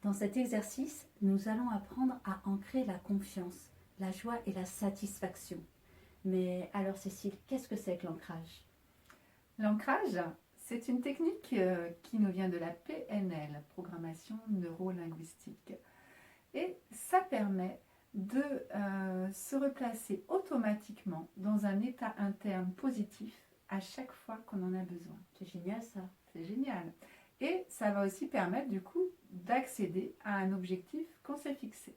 Dans cet exercice, nous allons apprendre à ancrer la confiance, la joie et la satisfaction. Mais alors Cécile, qu'est-ce que c'est que l'ancrage? L'ancrage, c'est une technique qui nous vient de la PNL, programmation neuro-linguistique. Et ça permet de se replacer automatiquement dans un état interne positif à chaque fois qu'on en a besoin. C'est génial ça. C'est génial. Et ça va aussi permettre du coup d'accéder à un objectif qu'on s'est fixé.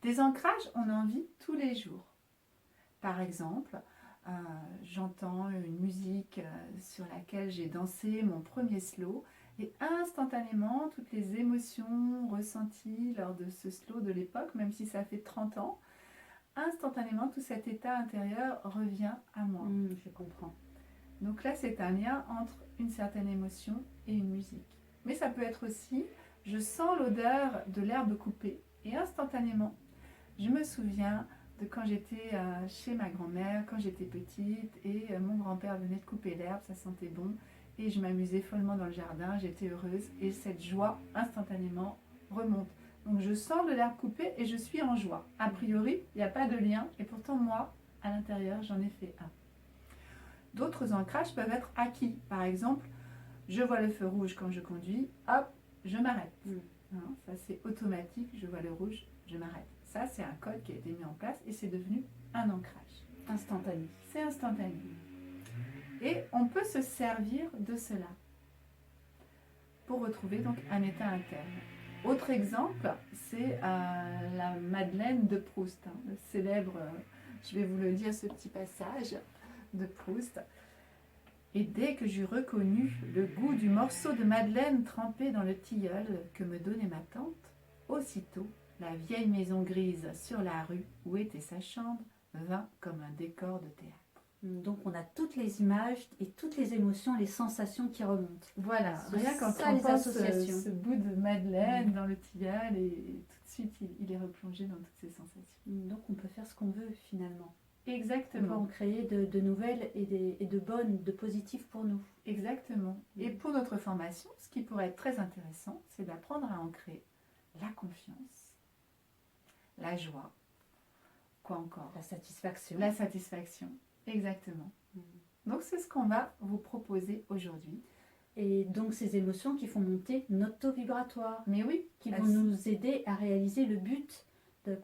Des ancrages, on en vit tous les jours. Par exemple, j'entends une musique sur laquelle j'ai dansé mon premier slow et instantanément, toutes les émotions ressenties lors de ce slow de l'époque, même si ça fait 30 ans, instantanément, tout cet état intérieur revient à moi. Je comprends. Donc là, c'est un lien entre une certaine émotion et une musique. Mais ça peut être aussi, je sens l'odeur de l'herbe coupée et instantanément, je me souviens de quand j'étais chez ma grand-mère, quand j'étais petite, et mon grand-père venait de couper l'herbe, ça sentait bon, et je m'amusais follement dans le jardin, j'étais heureuse, et cette joie instantanément remonte. Donc je sors de l'herbe coupée et je suis en joie. A priori, il n'y a pas de lien, et pourtant moi, à l'intérieur, j'en ai fait un. D'autres ancrages peuvent être acquis. Par exemple, je vois le feu rouge quand je conduis, hop, je m'arrête. Hein, ça c'est automatique, je vois le rouge, je m'arrête. Ça c'est un code qui a été mis en place et c'est devenu un ancrage. Instantané. C'est instantané. Et on peut se servir de cela pour retrouver donc un état interne. Autre exemple, c'est la Madeleine de Proust, hein, le célèbre, je vais vous le dire, ce petit passage de Proust. Et dès que j'eus reconnu le goût du morceau de madeleine trempé dans le tilleul que me donnait ma tante, aussitôt la vieille maison grise sur la rue où était sa chambre vint comme un décor de théâtre. Donc on a toutes les images et toutes les émotions, les sensations qui remontent. Voilà, rien quand ça, on les pense associations. ce bout de madeleine dans le tilleul et tout de suite il est replongé dans toutes ces sensations. Donc on peut faire ce qu'on veut finalement. On peut Exactement. en créer de nouvelles et de bonnes, de positives pour nous. Exactement. Et pour notre formation, ce qui pourrait être très intéressant, c'est d'apprendre à ancrer la confiance, la joie, quoi encore? La satisfaction. La satisfaction, exactement. Donc c'est ce qu'on va vous proposer aujourd'hui. Et donc ces émotions qui font monter notre taux vibratoire, Mais oui, qui vont nous aider à réaliser le but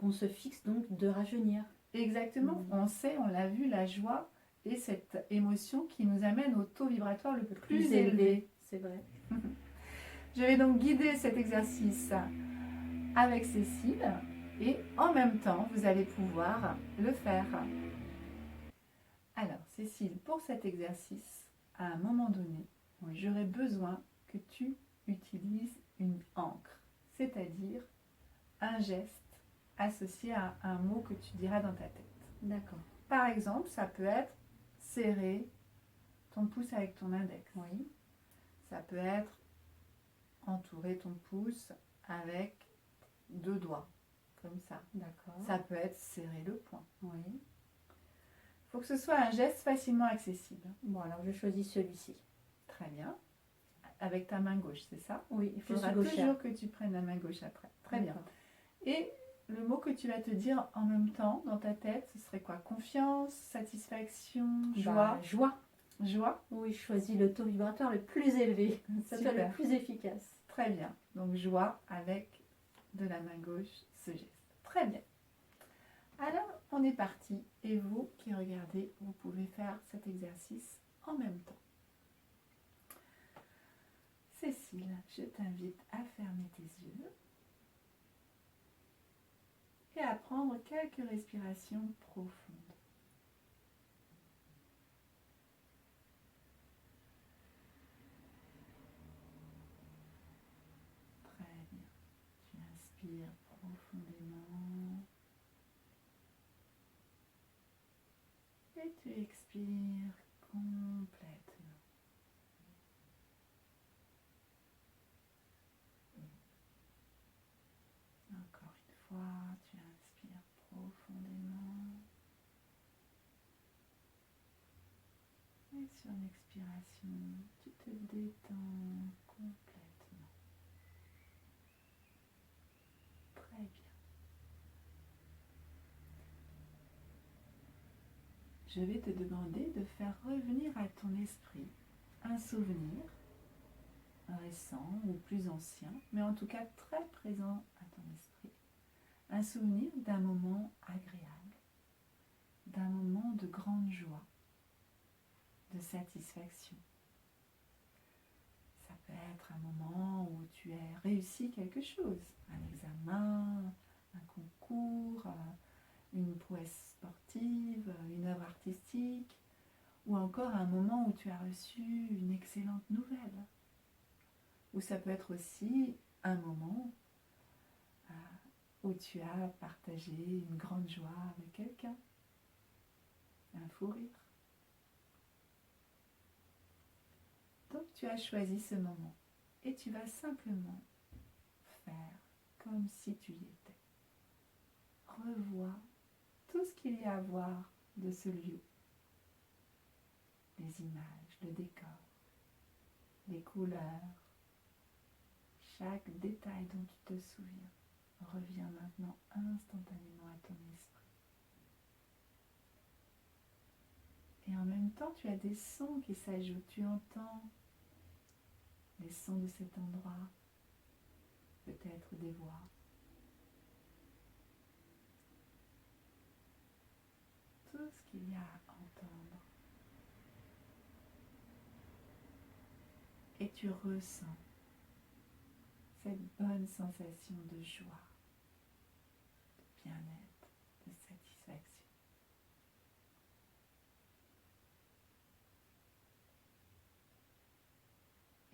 qu'on se fixe donc de rajeunir. Exactement. On sait, on l'a vu, la joie est cette émotion qui nous amène au taux vibratoire le plus élevé. C'est vrai. Je vais donc guider cet exercice avec Cécile et en même temps, vous allez pouvoir le faire. Alors, Cécile, pour cet exercice, à un moment donné, j'aurais besoin que tu utilises une encre, c'est-à-dire un geste associé à un mot que tu diras dans ta tête. D'accord. Par exemple, ça peut être serrer ton pouce avec ton index. Oui. Ça peut être entourer ton pouce avec 2 doigts, comme ça. D'accord. Ça peut être serrer le poing. Oui. Il faut que ce soit un geste facilement accessible. Bon, alors je choisis celui-ci. Très bien. Avec ta main gauche, c'est ça? Oui, Il faudra toujours que tu prennes la main gauche après. Très bien. Et le mot que tu vas te dire en même temps dans ta tête, ce serait quoi? Confiance, satisfaction, joie? Joie. Joie? Oui, je choisis le taux vibratoire le plus élevé. Ça soit le plus efficace. Très bien. Donc joie avec de la main gauche ce geste. Très bien. Alors, on est parti. Et vous qui regardez, vous pouvez faire cet exercice en même temps. Cécile, je t'invite à fermer tes yeux et à prendre quelques respirations profondes. Très bien. Tu inspires profondément et tu expires complètement. Encore une fois, tu inspires profondément. Et sur l'expiration, tu te détends complètement. je vais te demander de faire revenir à ton esprit un souvenir récent ou plus ancien, mais en tout cas très présent à ton esprit. Un souvenir d'un moment agréable, d'un moment de grande joie, de satisfaction. Ça peut être un moment où tu as réussi quelque chose, un examen, un concours, une prouesse sportive, une œuvre artistique, ou encore un moment où tu as reçu une excellente nouvelle. Ou ça peut être aussi un moment où tu as partagé une grande joie avec quelqu'un, un fou rire. Donc tu as choisi ce moment et tu vas simplement faire comme si tu y étais. Revois tout ce qu'il y a à voir de ce lieu. Les images, le décor, les couleurs, chaque détail dont tu te souviens revient maintenant instantanément à ton esprit. Et en même temps, tu as des sons qui s'ajoutent. Tu entends les sons de cet endroit, peut-être des voix. Tout ce qu'il y a à entendre. Et tu ressens cette bonne sensation de joie, de bien-être, de satisfaction.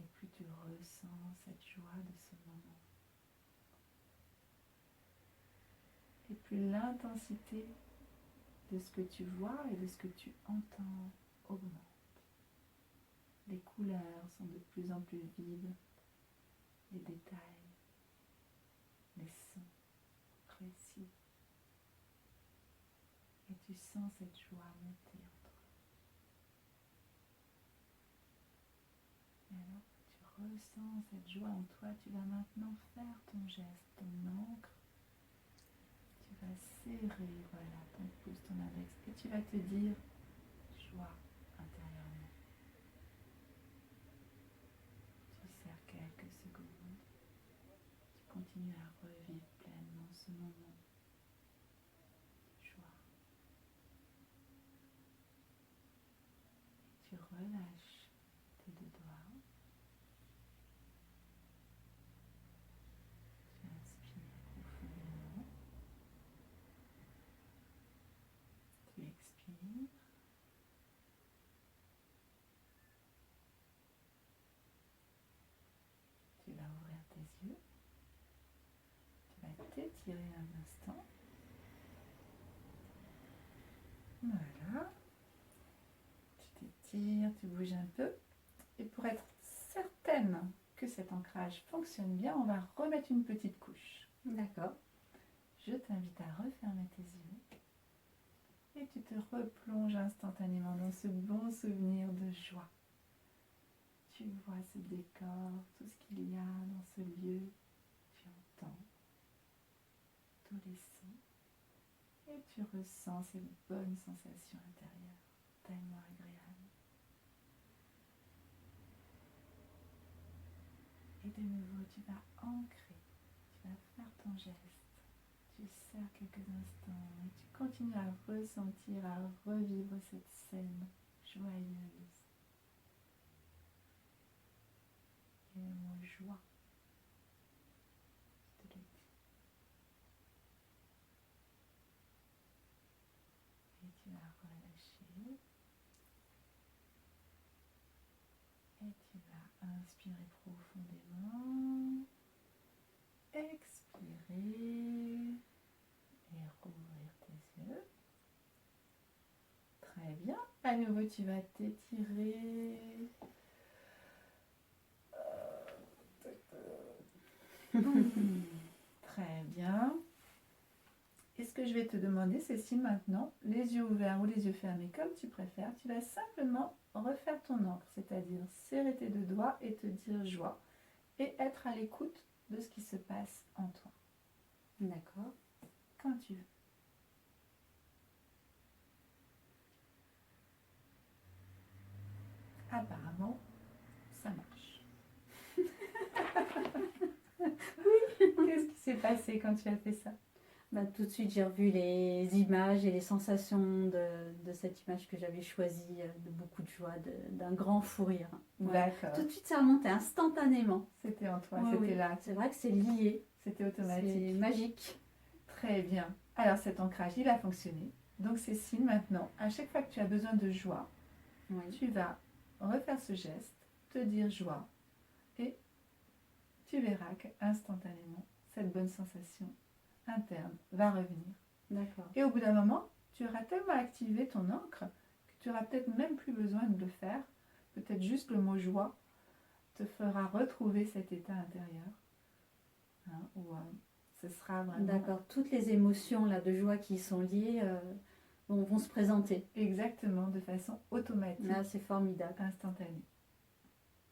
Et plus tu ressens cette joie de ce moment, et plus l'intensité de ce que tu vois et de ce que tu entends augmente. Les couleurs sont de plus en plus vives, les détails, les sons précis. Et tu sens cette joie monter en toi. Et alors que tu ressens cette joie en toi, tu vas maintenant faire ton geste, ton encre. Tu vas serrer, voilà, ton pouce, ton index, et tu vas te dire joie intérieurement. Tu serres quelques secondes. Tu continues à revivre pleinement ce moment de joie. Et tu relâches tes deux doigts. Tu inspires profondément. Tu expires. Tu vas ouvrir tes yeux. Tu vas t'étirer un instant. Voilà. Tu t'étires, tu bouges un peu. Et pour être certaine que cet ancrage fonctionne bien, on va remettre une petite couche. D'accord. Je t'invite à refermer tes yeux. Et tu te replonges instantanément dans ce bon souvenir de joie. Tu vois ce décor, tout ce qu'il y a dans ce lieu. Tu entends tous les sons. Et tu ressens cette bonne sensation intérieure, tellement agréable. Et de nouveau, tu vas ancrer, tu vas faire ton geste. Tu serres quelques instants et tu continues à ressentir, à revivre cette scène joyeuse. Et le mot joie, je te le dis. Et tu vas relâcher. Et tu vas inspirer profondément. Expirer. Et rouvrir tes yeux. Très bien. À nouveau, tu vas t'étirer. Très bien. Et ce que je vais te demander, c'est si maintenant, les yeux ouverts ou les yeux fermés, comme tu préfères, tu vas simplement refaire ton encre, c'est-à-dire serrer tes deux doigts et te dire joie, et être à l'écoute de ce qui se passe en toi. D'accord. Quand tu veux. apparemment, ça marche. Qu'est-ce qui s'est passé quand tu as fait ça? Bah, tout de suite, j'ai revu les images et les sensations de cette image que j'avais choisie, de beaucoup de joie, d'un grand fou rire. Ouais. D'accord. Tout de suite, ça remontait instantanément. C'était en toi, Ouais, c'était oui. là. C'est vrai que c'est lié, C'était c'est automatique. magique. Très bien. Alors cet ancrage, il a fonctionné. Donc Cécile, maintenant, à chaque fois que tu as besoin de joie, Oui. tu vas refaire ce geste, te dire joie, et tu verras qu'instantanément, cette bonne sensation interne va revenir. D'accord. Et au bout d'un moment, tu auras tellement activé ton encre que tu auras peut-être même plus besoin de le faire. Peut-être juste le mot joie te fera retrouver cet état intérieur. Hein, où ce sera vraiment D'accord. Toutes les émotions là, de joie qui y sont liées vont se présenter. exactement de façon automatique, Là, c'est formidable. instantanée.